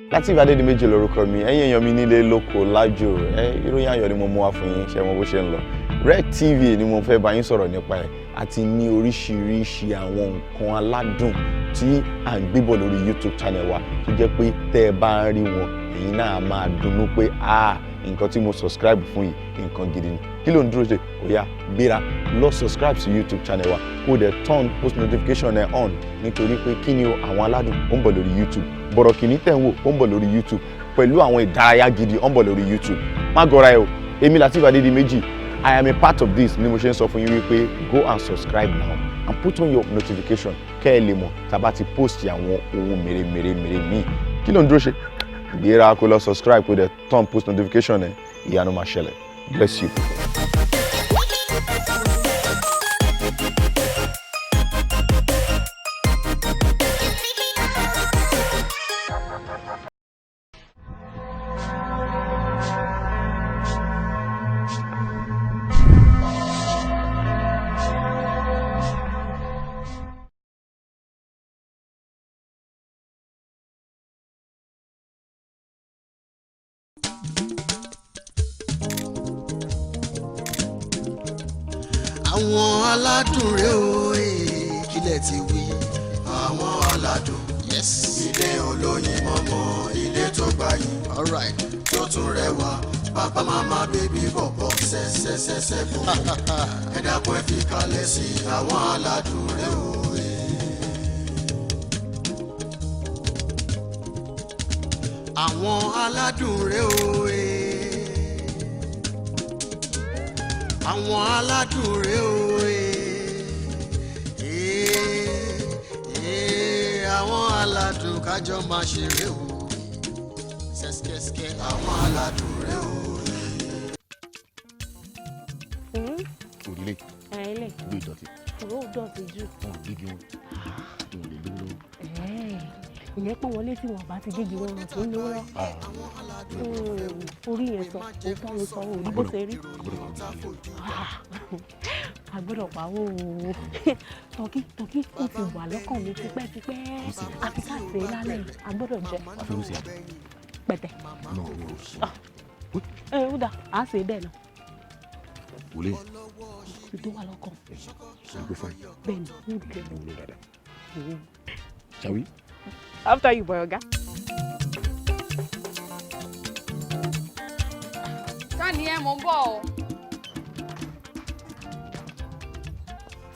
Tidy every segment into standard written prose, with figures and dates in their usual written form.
Lateef Adédìméjì lórúkọ mi, ẹ̀yin èèyàn mi nílé lóko lájò, ìròyìn ayọ̀ ni mo mú wá fún yín, ṣé mo bó ṣe ń lọ. Red TV ni mo fẹ́ bá yín sọ̀rọ̀ nípa ẹ̀, àti ní oríṣiríṣi àwọn nǹkan aládùn tí à ń gbébọ̀ lórí YouTube channel wa tó jẹ́ pé tẹ́ ẹ bá ń rí wọn, ẹ̀yin náà máa dunnú pé nǹkan tí mo subscribe fún yìí nǹkan gidi ni. Kí ló ń dúró ṣe? Ó yá gbéra lọ subscribe sí YouTube channel wa kó dẹ̀ turn post notification ẹ̀ on nítorí pé kí ni o àwọn aládùn ó ń bọ̀ lórí YouTube. Bọ̀rọ̀ kìíní tẹ̀ ń wò ó ń bọ̀ lórí YouTube pẹ̀lú àwọn ìdárayá gidi ó ń bọ̀ lórí YouTube. Má gọra ẹ o, èmi Lateef Adédìméjì, I am a part of this ni mo ṣe ń sọ fún yín wípé go and subscribe now and put on your notification kẹ́ ẹ lè mọ̀ tá a bá ti post àwọn ohun mèremère míì. Kí ló ń dúró ṣe? Gbéra kó lọ subscribe kó dẹ̀ turn post notification ẹ̀, ìyanu máa ṣẹlẹ̀. Bless you. Àwọn aládùn rẹ̀ o kílẹ̀ ti wí. Àwọn aládùn ilé olóyin mọ́mọ́ ilé tó gbayì tó tún rẹwà bàbá màmá bébí bọ̀bọ̀ ṣẹ́ṣẹ́ṣẹ́ṣẹ́ bò ẹ dákun ẹ fi kalẹ̀ sí àwọn aládùn rẹ̀ o. Àwọn aládùn rẹ̀ o àwọn aládùn rẹ̀ o àwọn aládùn kájọ máa ṣeré o ṣẹ́ṣkẹ́ṣkẹ́ àwọn aládùn rẹ̀ o. Òrìlé ilé gbé ìdọ̀tí. ó dọ̀tí jù. Wọn ò gbégi wọn, wọn ò lè lówó lọ́wọ́. ìyẹn pọ́n wọlé tí wọ́n bá ti gégi wọn ràn tó ń lówó lọ. orí yẹn sọ òótọ́ ló sọ òní bó ṣe rí. àgbọ̀dọ̀ pawó tọ́kí ó ti wà lọ́kàn mi tipẹ́tipẹ́ àfi ká ṣe é lálẹ́ àgbọ̀dọ̀ jẹ. Àfẹ́rùsì àbẹ̀. pẹ̀tẹ̀. Ó dà á ṣe bẹ́ẹ̀ náà. Wòlé. Ìtò wà lọ́kàn. Ṣé fine? Bẹ́ẹ̀ni, ó ń bẹ̀rẹ̀. Mo wúlò dáadáa. Shall we? After you, boy, ọ̀gá. Káàní ẹ mò ń bọ̀ o.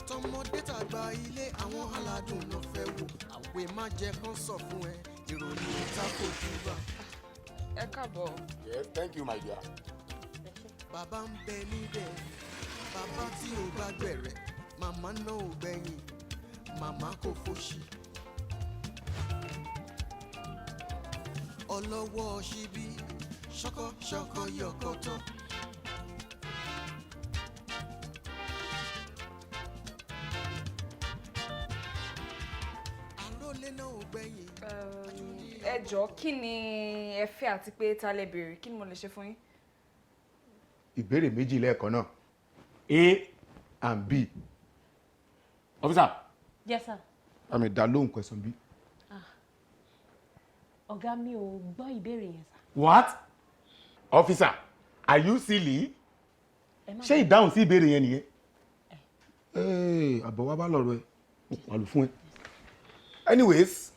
Tọmọdé tàgbà ilé àwọn aládùn ló fẹ́ wò àwẹ̀ má jẹ́ kán sọ fún ẹ ìròyìn ìta kò júbà. Ẹ káàbọ̀. Yes, thank you, my dear. Bàbá ń bẹ níbẹ̀ bàbá tí ò bá gbẹ̀rẹ̀ màmá náà ò gbẹ̀yìn màmá kò fòṣì. Ọlọ́wọ́ ṣíbí ṣọkọ yọkọ̀tọ̀. Àrólé náà ò gbẹ̀yìn. Ẹ jọ̀ọ́ kí ni ẹ fẹ́ àti pé ta lẹ béèrè kí ni mo lè ṣe fún yín? Ìbéèrè méjì lẹ́ẹ̀kan náà A and B. Officer. Yes, sir. Àmì dá lóhùn question B. Ọ̀gá mi ò gbọ́ ìbéèrè yẹn sà. What? Officer, are you silly? Ṣé ìdáhùn sí ìbéèrè yẹn nìyẹn? Àbọ̀ wá bá lọ̀rọ̀ ẹ̀, mo pàlù fún ẹ. Anyways,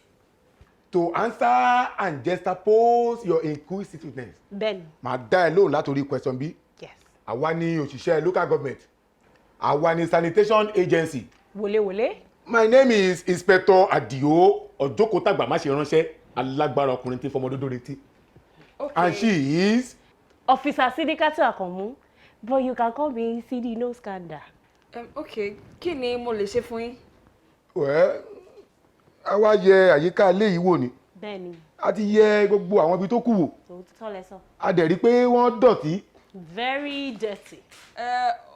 to answer and juxtapose your inquisitiveness, Bẹ́ẹ̀ni. màá dá ẹ lóhùn látòrí question B. Yes. Àwa ni òṣìṣẹ́ local government. Àwa ni sanitation agency. Wòléwòlé. My name is Inspector Adio Ọ̀jọ́kọ̀tàgbà má ṣe ránṣẹ́ alágbára ọkùnrin tí fọmọdódó retí. Okay. And she is. Officer Sidikatu Akanmu, but you can call me CD No Scandal. Okay, kí ni mo lè ṣe fún yín? Well, àwa yẹ àyíká ilé yìí wò ni. Bẹ́ẹ̀ni. A ti yẹ gbogbo àwọn ibi tó kù wò. Òótọ́ lẹ sọ. A dẹ̀ rí pé wọ́n dọ̀tí. Very dirty.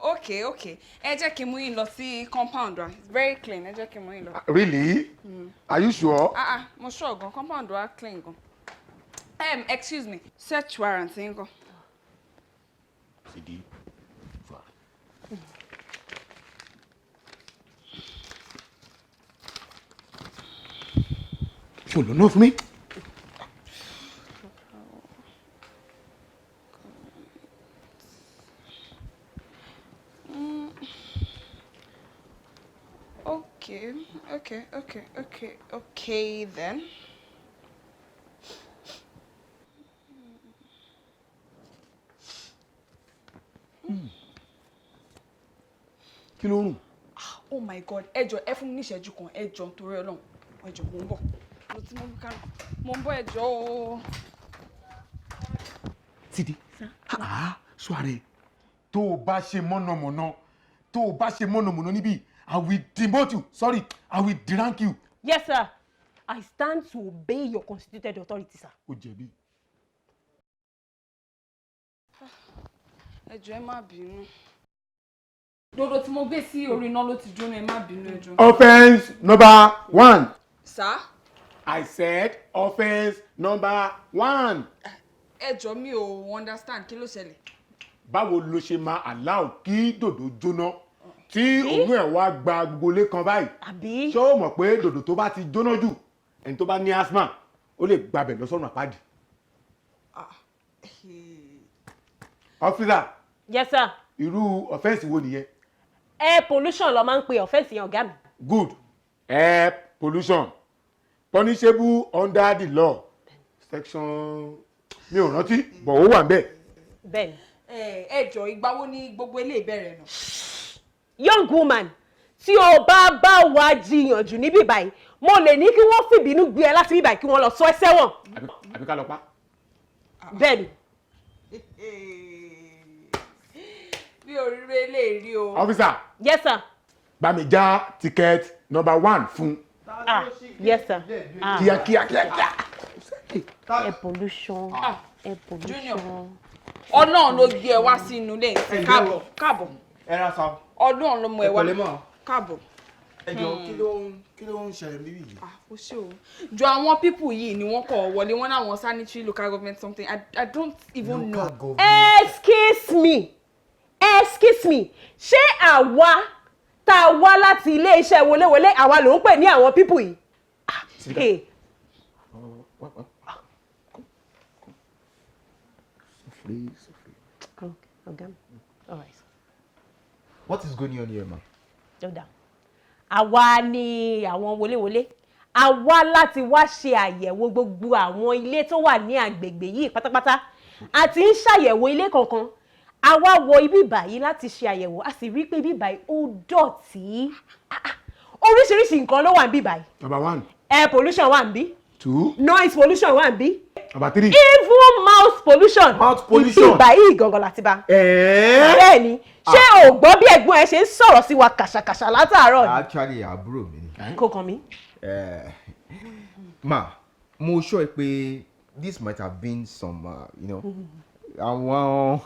Okay. Ẹ jẹ́ kí n mú yín lọ sí compound wa. It's very clean. Ẹ jẹ́ kí n mú yín lọ. Really? Are you sure? Mo sure gan. Compound wa clean gan. Excuse me. Search warrant yín gan. CD. Ṣé o lọ náà fún mi? Okay then. Kí ló rùn? Oh my God, ẹ jọ̀ọ́ ẹ fún mi ní ìṣẹ́jú kan, ẹ jọ̀ọ́ nítorí Ọlọ́run, ẹ jọ̀ọ́ mo ń bọ̀. Mo ti mú mi kánú. Mo ń bọ̀ ẹ jọ̀ọ́ o. Títí. Suare. Tó o bá ṣe mọ̀nàmọ́ná níbí, I will demote you. Sorry, I will derank you. Yes, sir. I stand to obey your constituted authority, sir. Ó jẹ̀bi. Ẹ jọ̀ọ́ ẹ má bínú. Dodo tí mo gbé sí orí iná ló ti jóná, ẹ má bínú ẹ jọ̀ọ́. Offense number 1. Sir? I said offense number 1. Ẹ jọ̀ọ́ mi ò understand kí ló ṣẹlẹ̀. Báwo ló ṣe máa allow kí dòdò jóná tí òun ẹ̀ wá gba gbogbo ilé kan báyìí? Àbí? Ṣé o mọ̀ pé dòdò tó bá ti jóná jù ẹni tó bá ní asthma ó lè gbabẹ̀ lọ sọ́run àpáàdì? Officer. Yes, sir. Irú offense wo nìyẹn? Air pollution ló máa ń pe offense yẹn ọ̀gá mi. Good. Air pollution punishable under the law section mi ò rántí bọ̀ ó wà ń bẹ̀. Bẹ́ẹ̀ni. Ẹ jọ̀ọ́ ìgbà wo ni gbogbo eléyìí bẹ̀rẹ̀ nù? Young woman, tí o bá wa jiyànjú níbí báyìí, mo lè ní kí wọ́n fìbínú gbé ẹ láti bí báyìí kí wọ́n lọ sọ ẹ́ sẹ́wọ̀n. Àbí ká lọ pa. Bẹ́ẹ̀ni. Bí oríire eléyìí rí o. Officer. Yes, sir. Bá mi já ticket number 1 fún. Yes, sir. Kíákíá. Air pollution. Air pollution. Ọlọ́run ló gbé ẹ wá sí inú ilé ìsìn. Káàbọ̀. Ẹ ra sa. Ọlọ́run ló mú ẹ wá. Ẹ pẹ̀lẹ́ mọ́. Káàbọ̀. Ẹ jọ̀ọ́ kí ló ń ṣẹlẹ̀ níbí yìí? Ó ṣe o. Jọ àwọn pípù yìí ni wọ́n kọ̀ wọlé wọn láwọn sanitary local government something. I don't even know. Excuse me. Ṣé àwa tá a wá láti ilé iṣẹ́ wọléwọlé àwa ló ń pè ní àwọn pípù yìí? Okay. All right. What is going on here, ma? Àwa ni àwọn wọléwọlé. A wá láti wá ṣe àyẹ̀wò gbogbo àwọn ilé tó wà ní agbègbè yìí pátápátá. A ti ń ṣàyẹ̀wò ilé kankan. A wá wọ ibi báyìí láti ṣe àyẹ̀wò. A sì rí pé ibi báyìí ó dọ̀tí. Oríṣiríṣi nǹkan ló wà níbí báyìí. Number 1. Air pollution wà níbí. 2. Noise pollution wà níbí. Number 3. Even mouth pollution. Ibi báyìí gangan láti bá. Bẹ́ẹ̀ni, ṣé o gbọ́ bí ẹ̀gbọ́n ẹ ṣe ń sọ̀rọ̀ sí wa kàṣàkàṣà látàárọ̀ ni? Actually, àbúrò mi ni. Kò kàn mí. Ma, mo sure pé this might have been some, àwọn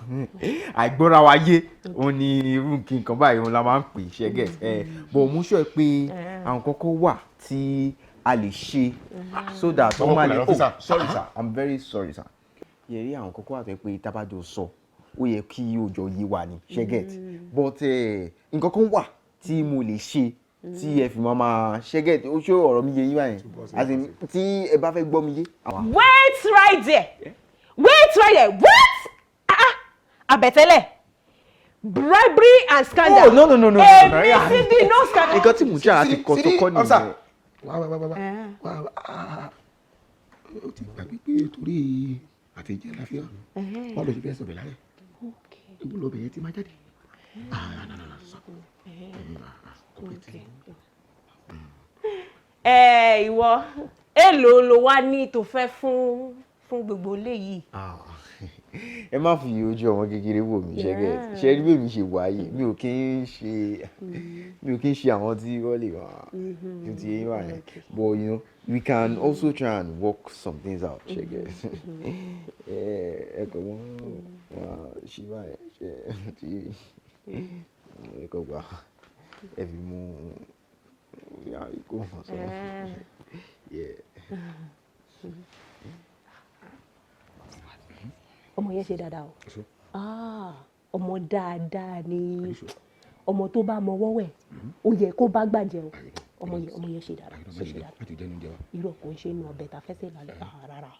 àìgbọ́ra wa yé òun ni irú nǹkan báyìí òun la máa ń pè ṣẹ́gẹ̀. But mo sure pé àwọn kọ́kọ́ wà tí a lè ṣe so that wọ́n máa lè. Oh, sorry sir, I'm very sorry sir. Yẹ̀rí àwọn kọ́kọ́ wà tó pé tábàjọ sọ ó yẹ kí òjò yí wa ni ṣẹ́gẹ̀. But nǹkan kan wà tí mo lè ṣe tí ẹ fi máa ṣẹ́gẹ̀ ó ṣó ọ̀rọ̀ mi yé yín báyìí as in tí ẹ bá fẹ́ gbọ́ mi yé. Wait right there. What? Àbẹ̀tẹ́lẹ̀. Bribery and scandal. Oh, no. Èmi sì di no scandal. Nǹkan tí mo jẹ́ àti kọ́ tó kọ́ nìyẹn. Wá. Ó ti gbàgbé pé torí àtẹ̀jẹ́ láfíà. Wọ́n lọ sí fẹ́ sọ̀bẹ̀ lálẹ́. Ibo lọ bẹ̀yẹ tí máa jáde. Ìwọ èlò ló wá ní tó fẹ́ fún gbogbo ilé yìí. Ẹ má fi ojú ọmọ kékeré wò mí ṣẹ́gẹ̀ ṣe rí bí mi ṣe wáyé mi ò kí ń ṣe àwọn tí wọ́n lè wá ti yé wà yẹn but we can also try and work some things out ṣẹ́gẹ̀ ẹ kò wọ́n wá ṣí báyẹn ṣe tí ẹ kò gbà ẹ fi mú ikú wọn sọ. Ọmọ yẹn ṣe dáadáa o. Ọmọ dáadáa ni ọmọ tó bá mọwọ́ wẹ̀ ó yẹ kó bá gbàjẹ́ o. Ọmọ yẹn ṣe dáadáa. Irú ọkùnrin ṣe inú ọbẹ̀ tá fẹ́ sè lálẹ́ rárá.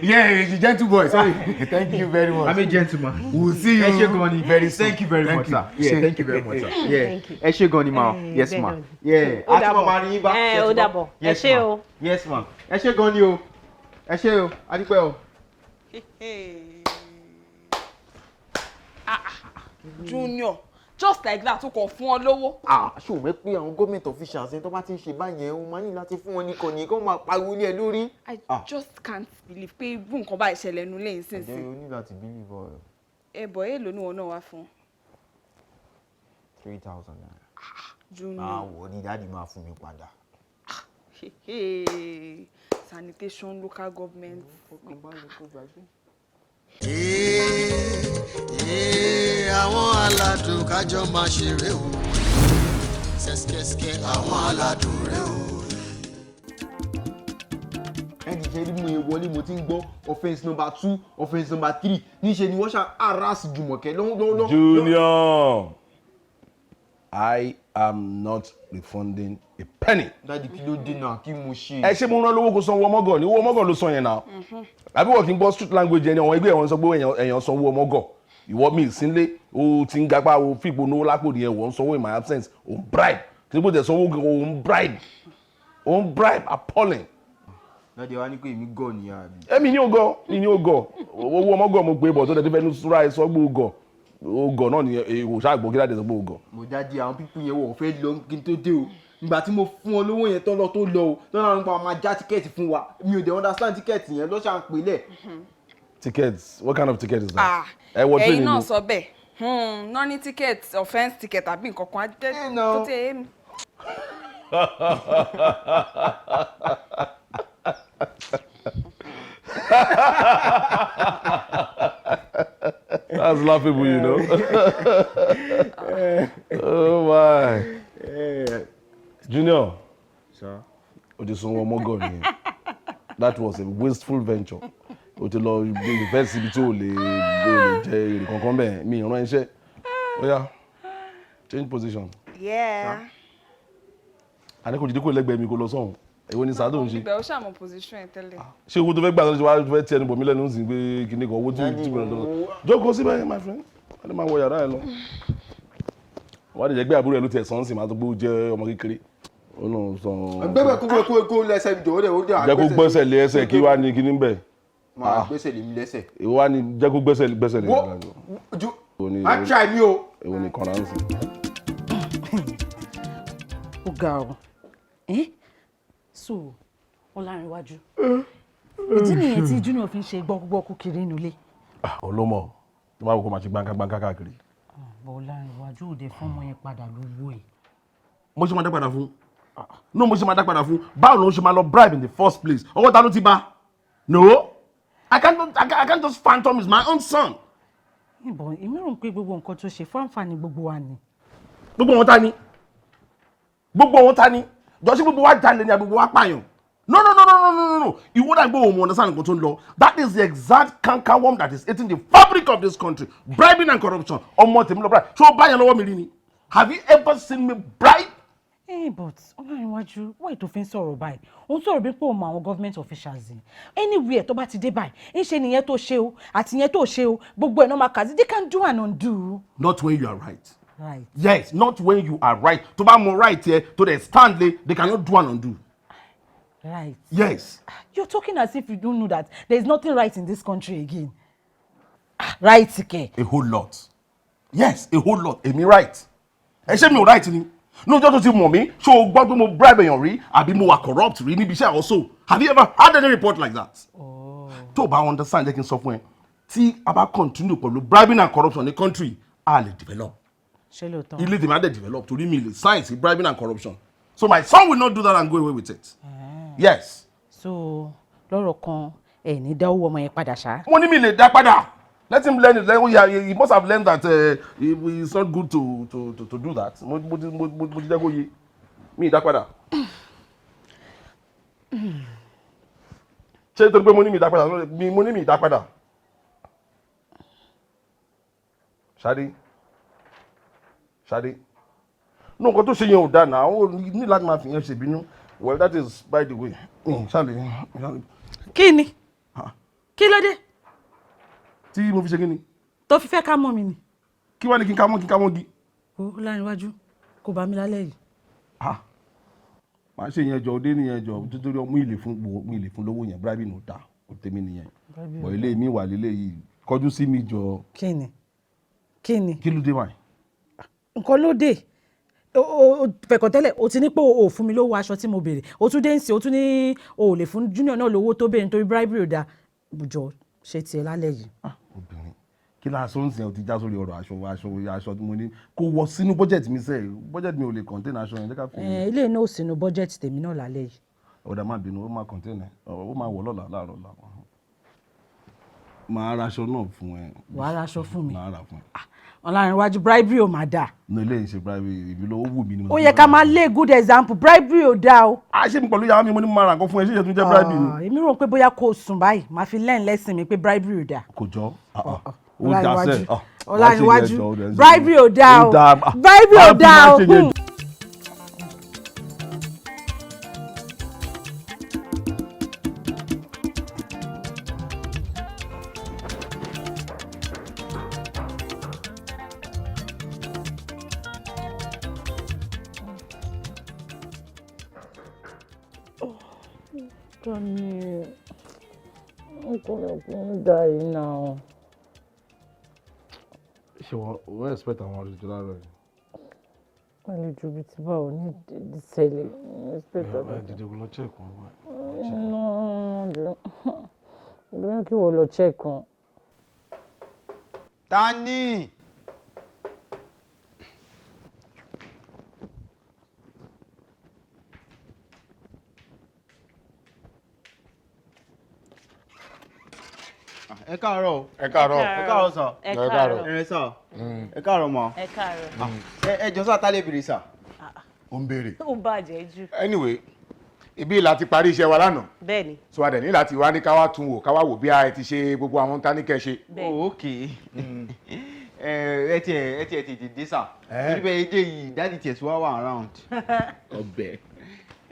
Yeah, he's a gentle boy. Sorry. Thank you very much. I'm a gentleman. We'll see you. Ẹ ṣé gan ni. Very soon. Thank you very much, sir. Yeah, thank you very much, sir. Yeah. Thank you. Ẹ ṣé gan ni ma. Yes, ma. Yeah. Ó dàbọ̀. Àti màmá rí yín bá. Ó dàbọ̀. Ẹ ṣé o. Yes, ma. Ẹ ṣé gan ni o. Ẹ ṣé o. A dúpẹ́ o. Junior, just like that o kò fún ọ lówó. Ṣé o mọ̀ pé àwọn government officials tó bá ti ń ṣe báyẹn o máa ní láti fún wọn ní kọ́ni kó máa pariwo ní ẹ lórí. I just can't believe pé irú nǹkan báyìí ṣẹlẹ̀ nínú ilé Ǹjẹ́ ìsinsìn. o ní láti believe ọ? Ẹ̀bọ̀ èèlò ni wọn náà wá fún. 3,000 naira. Junior. Wọ̀ ní dáàdi máa fún mi padà. Sanitation, local government. Àwọn aládùn kájọ máa ṣeré o. Ṣẹ́ṣkẹ́ṣkẹ́ àwọn aládùn rẹ o. Ẹnì ṣe rí mi wọlé mo ti ń gbọ́ offence number 2, offence number 3 níṣẹ́ ni wọ́n ṣá harass Jùmọ̀kẹ́ lọ́wọ́. Junior, I am not refunding a penny. Dáàdi kí ló dé náà kí mo ṣe. Ẹ ṣé mo rán lówó kó sanwó ọmọgọ̀ ni owó ọmọgọ̀ ló san yẹn náà. Àbí wọ́n kì í gbọ́ street language ẹni àwọn ẹgbẹ́ wọn sọ pé èèyàn sanwó ọmọgọ̀. Ìwọ mi ìsínlé o ti ń gapá o fìpò náwó lápò nìyẹn wọ́n sanwó in my absence o ń bribe kí ló tẹ̀ sanwó o ń bribe appalling. Dáàdi wa ní pé èmi gọ̀ nìyà àbí. Èmi ní ògọ̀ owó ọmọgọ̀ mo gbé bọ̀ tó dẹ̀ tí fẹ́ ní súra ẹ̀ sọ́gbó ògọ̀ náà ni èèwò ṣáàgbọ́ kí láti sọ pé ògọ̀. Mo dáàdi àwọn pípín yẹn wọ̀ fẹ́ lọ kí n tó dé o. Ìgbà tí mo fún ọ lówó yẹn tó lọ o lọ́nà nípa máa já tíkẹ́ẹ̀tì fún wa mi ò dẹ̀ understand tíkẹ́ẹ̀tì yẹn lọ́ṣà ń pè lẹ̀. Tickets, what kind of ticket is that? Ẹ̀yin náà sọ bẹ́ẹ̀ náà ní ticket offence ticket àbí nǹkan kan á jẹ́ tó tẹ̀ ẹ́ mi. That's laughable, you know. Oh my. Junior, Sir. o ti sanwó ọmọgọ̀ nìyẹn. That was a wasteful venture. O ti lọ invest ibi tí o lè jẹ èrè kankan bẹ́ẹ̀ mi ìran iṣẹ́. Ó yá, change position. Yeah. Àní kò jìdí kò lẹ́gbẹ̀ẹ́ mi kò lọ sọ́hùn. Èwo ni sàádọ́ ń ṣe? Ibẹ̀ ó ṣàmọ̀ position ẹ̀ tẹ́lẹ̀. Ṣé owó tó fẹ́ gbà lọ́jọ́ wá fẹ́ tí ẹnu bọ̀ mí lẹ́nu ń sìn pé kíní kan owó tí mo lọ lọ. Jókòó síbẹ̀ my friend. Wọ́n lè máa wọ yàrá ẹ lọ. Wọ́n á lè jẹ́ gbé àbúrò ẹ ló tiẹ̀ sàn sí máa tó gbé ó jẹ́ ọmọ kékeré. Ó náà sàn. Gbẹ́gbẹ́ kó lẹ́sẹ̀ mi jọ̀wọ́ dẹ̀ ó dẹ̀ jẹ́ kó gbẹ́sẹ̀ lé ẹsẹ̀ kí wá ní kíní bẹ̀. máa gbẹ́sẹ̀ lé mi lẹ́sẹ̀. Èwo wá ní jẹ́ kó gbẹ́sẹ̀ lé má try mi o. èwo ni kọ̀ọ̀rọ̀ ń sìn. Ó ga ọ so Ọlárìnwájú ìdí nìyẹn tí Junior fi ń ṣe gbọ́kúgbọ́kú kiri inú ilé. Olómọ tó bá wò kó máa ṣe gbáǹkà káàkiri. bọ́ Ọlárìnwájú òde fún ọmọ yẹn padà lówó ẹ̀. Mo ṣe máa dá padà fún. No, mo ṣe máa dá padà fún. Báwo ló ń ṣe máa lọ bribe in the first place? Ọwọ́ ta ló ti bá? No, I can't just phantom is my own son. ìbọn èmi rò pé gbogbo nǹkan tó ṣe fún àǹfààní gbogbo wa ni. Gbogbo wọn ta ni? Gbogbo wọn ta ni? Jọ sí gbogbo wa jalè ni àgbogbo wa pààyàn. No. Ìwọ dà gbogbo òun understand nǹkan tó ń lọ. That is the exact cankerworm that is eating the fabric of this country. Bribing and corruption. Ọmọ tèmi lọ bribe. Ṣé o bá yẹn lọ́wọ́ mi rí ni? Have you ever seen me bribe? But Ọlárìnwájú why tó fi ń sọ̀rọ̀ báyìí òun sọ̀rọ̀ bí pé òun mọ àwọn government officials yìí anywhere tó bá ti dé báyìí ń ṣe nìyẹn tó ṣe o àti ìyẹn tó ṣe o gbogbo ẹ̀ náà máa kà sí they can do and undo. Not when you are right. Right. Yes, not when you are right. To bá mọ right here, to the stand lay, they cannot do and undo. Right. Yes. You're talking as if you don't know that there is nothing right in this country again. Right, Ike. A whole lot. Yes, a whole lot. Èmi right. Ẹ ṣé mi ò right ni. No, just to mọ̀ mí, ṣé o gbọ́ pé mo bribe èèyàn rí àbí mo wà corrupt rí níbi iṣẹ́ also. Have you ever had any report like that? Tó o bá understand jẹ́ kí n sọ fún ẹ. Tí a bá continue pẹ̀lú bribing and corruption ní country, a lè develop. Ṣé lóòótọ́? Ilé tèmi á dẹ̀ develop torí mi lè science bribing and corruption. So my son will not do that and go away with it. Yes. So lọ́rọ̀ kan ẹ̀ ní dáwọ́ ọmọ yẹn padà ṣá. Mo ní mi lè dá padà. Let him learn it. He must have learned that it's not good to do that. Mo ti jẹ́ kó yé. Mi dá padà. Ṣé torí pé mo ní mi dá padà? Mo ní mi dá padà. Ṣadé. No, nǹkan tó ṣe yẹn ò dáa náà. Ó ní láti máa fi yẹn ṣèbínú. Well, that is by the way. Ṣáàlì. Kí ni? tí mo fi ṣe kí ni. tó fi fẹ́ ká mọ́ mi ni. kí wá ní kí n ká mọ́ gi. ó Ọlárìnwájú kò bá mi lálẹ́ yìí. máa ṣe yẹn jọ òde nìyẹn jọ nítorí mú ilé fún lówó yẹn bribe ní òta òtẹ́mi nìyẹn bọ̀ ilé mi wà lélẹ̀ yìí kọjú sí mi jọ. kí ni kí ló dé báyìí. nǹkan ló dé o fẹ̀kọ̀ tẹ́lẹ̀ o ti ní pé o fún mi lówó aṣọ tí mo béèrè o tún dé ń sìn o tún ní o ò lè fún junior náà lówó tó béèrè nítorí bribery ò dáa jọ ṣe tiẹ̀ lálẹ́ yìí. obìnrin kí la aṣọ ń sìn ọ́ ti já sórí ọ̀rọ̀ aṣọ tí mo ní kó wọ sínú budget mi sẹ́ẹ̀ budget mi ò lè contain aṣọ yẹn jẹ́ ká fi. ilé náà ò sínú budget tèmi náà lálẹ́ yìí. ọ̀dà má bínú ó máa contain ẹ̀ ó máa wọ̀ lọ́la láàárọ̀ la máa ra aṣọ náà fún ẹ. wàá ra aṣọ fún mi. máa rà fún ẹ. Ọlárìnwájú bribery ò máa dáa. ní ilé ìṣe bribery ìbí ló wù mí ni. ó yẹ ká máa lé good example bribery ò dáa o. a ṣe mi pẹ̀lú ìyàwó mi mo ní mo máa ra nǹkan fún ẹ ṣé ìṣe tún jẹ́ bribery ni. èmi rò pé bóyá kò sùn báyìí màá fi lẹ́yìn lẹ́sìn mi pé bribery ò dáa. kò jọ Ọlárìnwájú bribery ò dáa o bribery ò dáa o. ṣe wọ́n expect àwọn àlejò láàárọ̀ yìí. àlejò bíi ti báwo ní ìṣẹ̀lẹ̀ expect ọ̀dọ̀. ẹ dìde lọ check wọn wá. lóyún kí wọ́n lọ check wọn. ta ni. ẹ káàárọ̀. ẹ káàárọ̀. ẹ káàárọ̀ sà. ẹ káàárọ̀. ẹ sà. ẹ káàárọ̀ mọ́. ẹ káàárọ̀. ẹ jọ sá tálẹ̀ bèrè sà. ó ń béèrè. ó bàjẹ́ jù. anyway ibi la ti parí iṣẹ́ wa lánàá. bẹ́ẹ̀ni. so adẹ̀ ní láti wá ní ká wá tún wò ká wá wò bí a ti ṣe gbogbo àwọn tá ní kẹ́ ṣe. bẹ́ẹ̀ni. ok ẹ tiẹ̀ tètè dé sà. torí bẹ́ẹ̀ èdè yìí dáàdì tiẹ̀ tí wọ́n wà around. ọbẹ̀.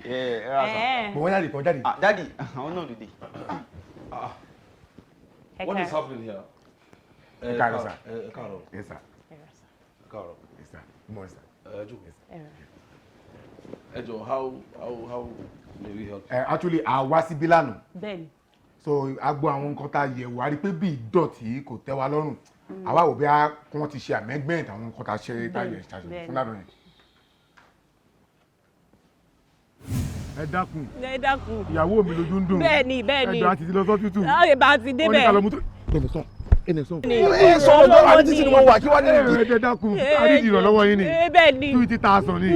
ẹ rà sà. mo wọ́n jáde kan jáde. dáàdì àwọn náà dìde. What is happening here? Ẹ káàárọ̀ sà. Ẹ káàárọ̀. Yes sir. Ẹ káàárọ̀. Yes sir. Mo sir. Ẹ jókòó. Ẹ jọ̀ọ́, how may we help? Actually a wá síbí lánàá. bẹ́ẹ̀ni. So a gbọ́ àwọn nǹkan tá a yẹ̀ wò a rí pé bí ìdọ̀tí kò tẹ́ wa lọ́rùn. Àwa wò bí wọ́n ti ṣe amendment àwọn nǹkan tá a ṣe tá a yẹ̀ ṣàṣẹ fún lánàá yẹn. Ẹ dákun. ẹ dákun. Ìyàwó mi lójú ń dùn. bẹ́ẹ̀ni. Ẹ jọ àti ti lọ sọ́fítù. ẹ bá ti débẹ̀. Wọ́n ní ká lọ mú tó. Ẹnì sọ. ẹ sọ ọjọ́ wa ní títí ni mo wà kí wá ní ìdí. Ẹ dákun àríjì ìrànlọ́wọ́ yín ni. bẹ́ẹ̀ni. 20,000 ni.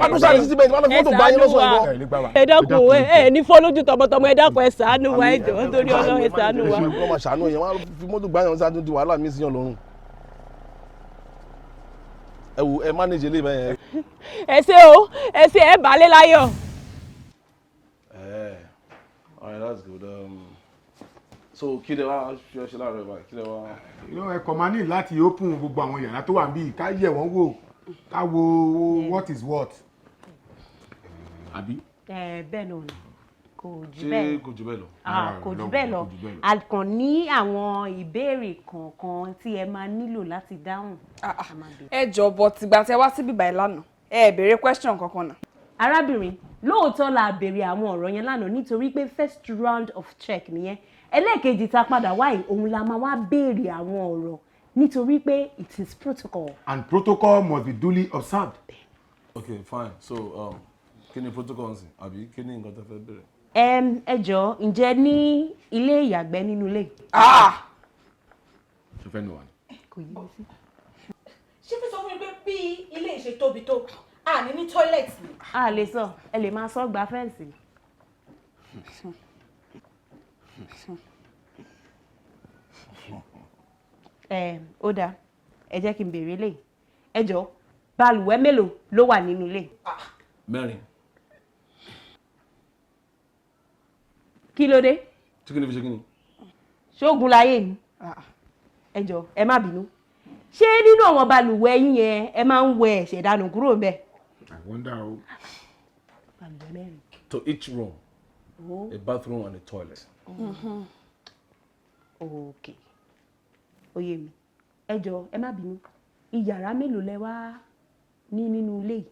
adúsá ní títí bẹ́ẹ̀ ni wọ́n lọ fọ́tò gbá yín lọ́sọ̀ọ́ ìbọn. ẹ dákun ẹ ní fọ́lójú tọmọtọmọ ẹ dákun ẹ ṣàánú wa ẹ jọ̀ọ́ nítorí Ọlọ́run ẹ ṣàánú wa. wọ́n máa ṣàánú yẹn wọ́n á fi mọ́tò gbá yẹn wọ́n sáájú di wàhálà mi sí yàn lọ́rùn. ẹ wo ẹ manage ilé ibẹ̀ yẹn. ẹ ṣé o ẹ ṣé ẹ bàálẹ̀ láyọ̀. All right, that's good. So kí lẹ wá ṣe láàárọ̀ báyìí? Kí lẹ wá? Ẹ̀kọ́ máa ní láti open gbogbo àwọn yàrá tó wà níbí ká yẹ̀ wọ́n wò ká wo what is what. Àbí? bẹ́ẹ̀ náà ni kò jù Ṣé bẹ́ẹ̀ kò jù bẹ́ẹ̀ lọ? kò jù bẹ́ẹ̀ lọ a kàn ní àwọn ìbéèrè kọ̀ọ̀kan tí ẹ máa nílò láti dáhùn. ẹ jọ̀ọ́ bọ̀ tìgbà tẹ wá síbí báyìí lánàá ẹ béèrè question kankan náà. arábìnrin lóòótọ́ la béèrè àwọn ọ̀rọ̀ yẹn lánàá nítorí pé first round of check nìyẹn ẹlẹ́ẹ̀kejì tá a padà wáyé òun la máa wá béèrè àwọn ọ̀rọ̀ nítorí pé it is protocol. And protocol must be duly observed. Okay, fine. So kí ni protocol nsìn àbí kí ni nǹkan tó fẹ́ bẹ̀rẹ̀? ẹ jọ̀ọ́ ǹjẹ́ ní ilé ìyàgbẹ́ nínú ilé. Ṣé fẹ́ nu wa ni? kò yí mi sí. ṣé fi sọ fún mi pé bí ilé ìṣe tóbi tó a ní ní toilet ni. a lè sọ ẹ lè máa sọ gba fẹ́ǹsì. ó dáa ẹ jẹ́ kí n béèrè lè ẹ jọ̀ọ́ balùwẹ̀ mélòó ló wà nínú ilé. 4. kí ló dé Tí kí ni fi ṣe kí ni? ṣóògùn láyé ni ẹ jọ̀ọ́ ẹ má bínú ṣé nínú àwọn balùwẹ̀ yín yẹn ẹ máa ń wẹ ẹ̀ṣẹ̀ dànù kúrò ńbẹ̀. I wonder how. balùwẹ̀ mẹ́rin. To each room, a bathroom and a toilet. Okay. oyè mi ẹ jọ̀ọ́ ẹ má bínú ìyàrá mélòó lẹ wá ní nínú ilé yìí.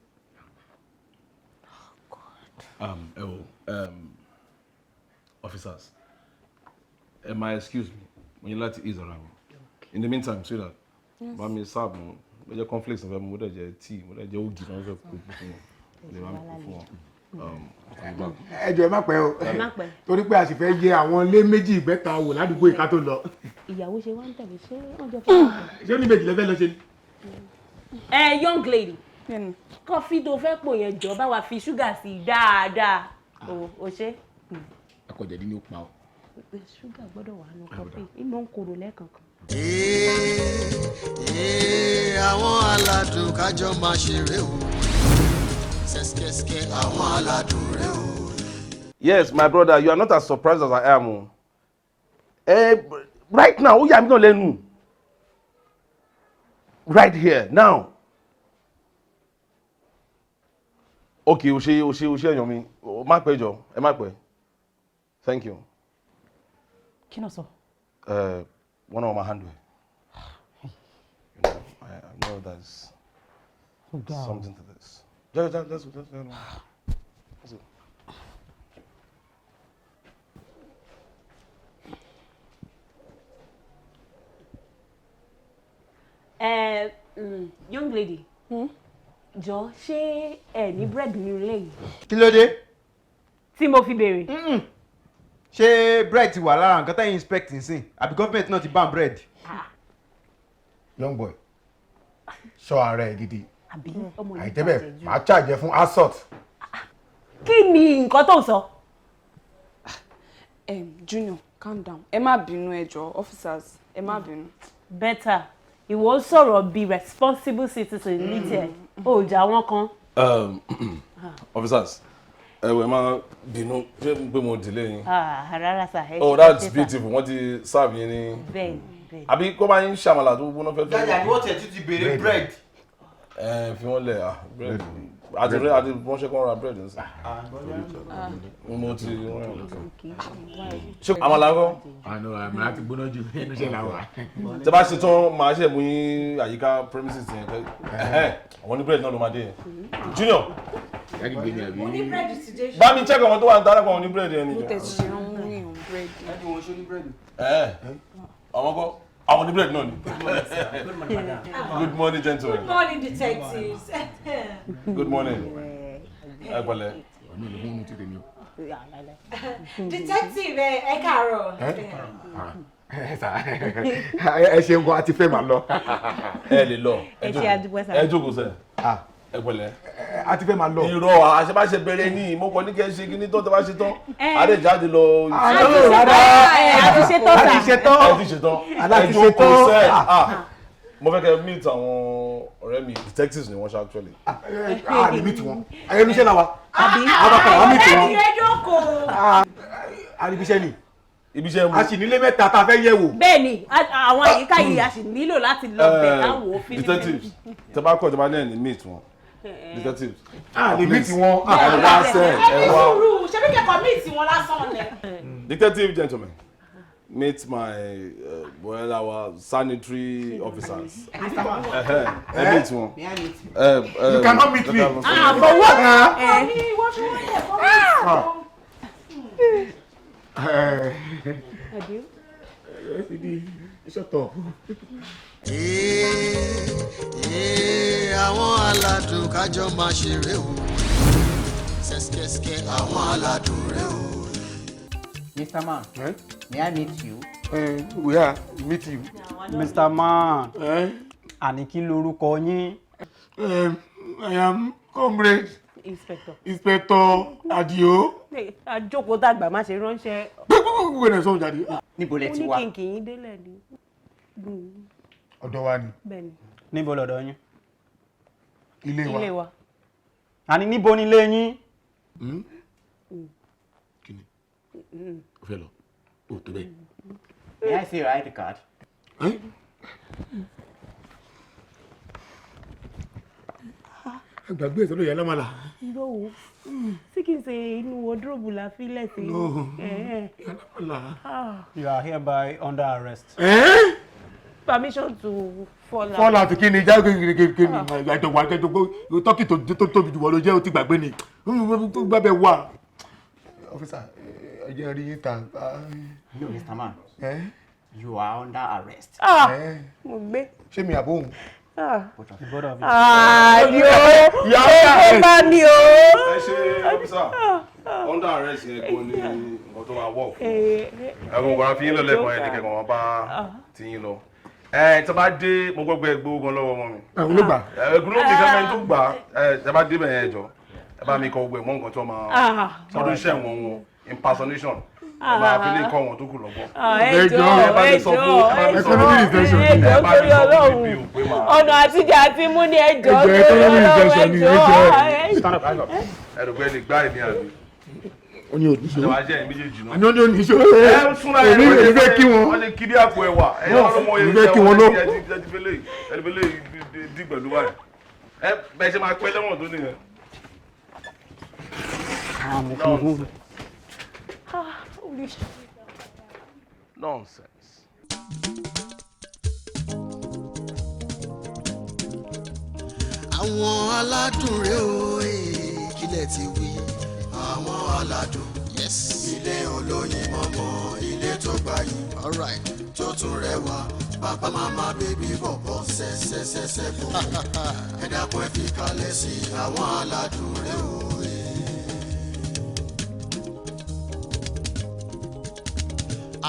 Officers, excuse me, when you like to ease around. In the meantime, sweetheart, bá mi serve mo jẹ cornflakes mo mo dẹ̀ jẹ tea, mo dẹ̀ jẹ ogi mo fẹ́ kó fún wọn. Le bá mi kó fún wọn. Ẹ jọ̀ọ́ ẹ má pẹ́ o. Torí pé a sì fẹ́ yẹ àwọn ilé méjì ìgbẹ́ta wò ládùúgbò ìka tó lọ. Ìyàwó ṣe wá ń tẹ̀lé ṣé wọ́n jọ fún wa. Ṣé ó ní méjì lẹ́fẹ́ lọ ṣe ni? Young lady kọfí tó fẹ́ pò yẹn jọ bá wa fi ṣúgà sí i dáadáa o ṣe. Akọ̀jẹ̀dí ni ó pa ọ́. Ṣúgà gbọ́dọ̀ wà nù kọfí ìmọ̀ ń korò lẹ́ẹ̀kankan. Àwọn aládùn kájọ máa ṣeré o. Sẹ́sikẹ́sikẹ́ àwọn aládùn rẹ o. Yes, my brother, you are not as surprised as I am. Right now, ó yà mí náà lẹ́nu. Right here, now. Okay, o ṣe èèyàn mi. Má pẹ́ jọ, ẹ má pẹ́. Thank you. Kí ló sọ? One of my handle. I know there's something to this. Let's go. Young lady, jọ ṣé ẹ ní bread nínú ilé yìí? Kí ló dé? Tí mo fi béèrè. Ṣé bread ti wà lára nǹkan tẹ́yìn inspect nsìn àbí gọ́ọ̀mẹ̀ntì náà ti ban bread? Young boy, sọ ara ẹ gidi. Àbí ọmọ yìí Àìtẹ́bẹ̀ máa charge fún assault. Kí ni nǹkan tó ń sọ? Junior, calm down. Ẹ má bínú ẹ jọ̀ọ́, officers. Ẹ má bínú. Better. Ìwọ sọ̀rọ̀ bí responsible citizen ní tiẹ̀. Ó jà wọ́n kan. Officers, ẹ má bínú ṣé pé mo delay yín. Rárá sà. Oh, that's beautiful. Wọ́n ti serve yín ní. Bẹ́ẹ̀ni. Àbí kó bá yín ṣàmàlà tó gbóná fẹ́fẹ́. Jájà ni wọ́n tẹ̀ tún ti béèrè bread. Fi wọ́n lẹ̀ bread. Àti wọ́n ṣe kọ́ ra bread nsìn. Mo ti wọ́n rẹ̀ lọ́kàn. Ṣé àmàlà ńkọ́? Àmàlà ti gbóná jù ẹnu ṣe là wà. Tẹ́ bá ṣe tán màá ṣe mú yín àyíká premises yẹn pẹ́. Àwọn ní bread náà ló máa dé yẹn. Junior. Mo ní bread ti dé. Bá mi check àwọn tó wà ń tara kan ní bread yẹn ni. Mo tẹ̀ ṣe ń mú ìhùn bread. Ẹ̀dùn wọn ṣó ní bread. Àwọn kọ́ àwọn ní bread náà ni. Good morning, gentlemen. Good morning, detectives. Good morning. Ẹ pẹ̀lẹ́. Detective ẹ káàárọ̀. Ẹ ṣeun gan, a ti fẹ́ máa lọ. Ẹ lè lọ. Ẹ jókòó sẹ́. Ẹ pẹ̀lẹ́. A ti fẹ́ máa lọ. Irọ́ àṣebáṣe bẹ̀rẹ̀ ní ìmọ̀kọ ní kẹ́ ṣe kí ní tó tẹ́ bá ṣe tán. Adéjáde lọ. Àti ṣetán. Ẹ ti ṣetán. Ẹ jókòó sẹ́. Mo fẹ́ kẹ́ meet àwọn ọ̀rẹ́ mi detectives ni wọ́n ṣe actually. Lè meet wọn. Ayélujára la wa. Àbí àwọn meet wọn. Ẹ jókòó. Alibiṣẹ́ ni. Ibiṣẹ́ mu. A sì nílé mẹ́ta tá a fẹ́ yẹ̀ wò. Bẹ́ẹ̀ni, àwọn àyíká yìí a sì nílò láti lọ bẹ̀ káwọ́ òfin. Detectives, tẹ́ bá kọ́ tẹ́ bá ní meet wọn. Detectives. Lè meet wọn. Ẹ wá sẹ́ ẹ wá. Ṣé bí kẹ́kọ̀ọ́ meet wọn lásán ni? Detective gentlemen, meet my our sanitary officers. Meet one. You cannot meet me. For what? Shut up. Àwọn aládùn kájọ máa ṣeré o. Sẹ́sikẹ́sikẹ́ àwọn aládùn rẹ o. Mr. Man, may I meet you? We are meet you. Mr. Man, àní kí lorúkọ yín? I am comrade Inspector Adio. Àjókòó dàgbà má ṣe ránṣẹ́. Gbogbo ẹ̀ sọ̀rọ̀ jáde. Níbo lẹ ti wá? Oníkìnkì yín délẹ̀ ni. Ọ̀dọ̀ wa ni. Bẹ́ẹ̀ni. Níbo lọ̀dọ̀ yín? Ilé wa. Àní níbo ni ilé yín? Kí ni? O fẹ́ lọ? O tó bẹ́ẹ̀. May I see your ID card? Gbàgbé ìsọ̀rọ̀ ìyá lámàlà. Irọ́ o, tí kìí ṣe inú wọ́dúróbù la fi lẹ̀ sí. Ìyá lámàlà. You are hereby under arrest. permission to fall out. Fall out kí ni jáde kí ni àjọwà àjọgbó tọ́kì tó tóbi jù wọ́n ló jẹ́ ó ti gbàgbé ni gbàgbé wà. Officer ẹ jẹ́ rí yín ta. No, Mr. Man. You are under arrest. Mo gbé. Ṣé mi àbóhùn? Yóò bá ní o. Ẹ ṣe officer under arrest yẹn kò ní nǹkan tó máa wọ̀ fún. Ẹ̀rù wàá fi yín lọ lẹ́kọ̀ọ́ yẹn ní kẹ̀kọ́ wọn bá ti yín lọ. Tí a bá dé mo gbọ́ pé gbowó gan lọ́wọ́ wọn mi. Ẹ̀rù ló gbà. Ẹ̀rù ló gbà kẹ́mẹ́ tó gbà tí a bá dé bẹ̀yẹn jọ. Ẹ bá mi kọ gbogbo ẹ̀mọ́ nǹkan tó máa sọdún iṣẹ́ wọn impersonation. Ẹ bá fi lè kọ́ wọn tó kù lọ́gbọ́n. Ẹjọ́ torí Ọlọ́run ọ̀nà àtijọ́ àti mú ní ẹjọ́ torí Ọlọ́run ẹjọ́. Ẹ̀rùgbẹ́ lè gbá ìní àbí. Ó ní oníṣòwò. Ìjọba jẹ́ ìméjèèjì náà. Àní ó ní oníṣòwò. Ẹ ń súnra ẹ̀ lórí ìfẹ́ kí wọn. Wọ́n lè kiri àpò ẹ̀wà. Ẹ̀yọ́ ọlọ́mọ ìfẹ́ kí wọn ló. ẹ̀dìbẹ́lẹ̀ dì pẹ̀lú wáyé. Ẹ bẹ́ẹ̀ ṣe máa pẹ́ lẹ́wọ̀n tó nìyẹn. Nonsense. Àwọn aládùn rèé o kílẹ̀ ti wí. Àwọn aládùn ilé olóyin mọ́mọ́ ilé tó gbayì tó tún rẹwà bàbá màmá bèbí bọ̀bọ̀ ṣẹ́ṣẹ́ṣẹ́ṣẹ́ bọ̀ ẹ dákun ẹ fi kalẹ̀ sí àwọn aládùn rèé o.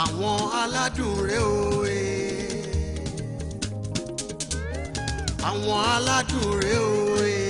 Àwọn aládùn rèé o àwọn aládùn rèé o.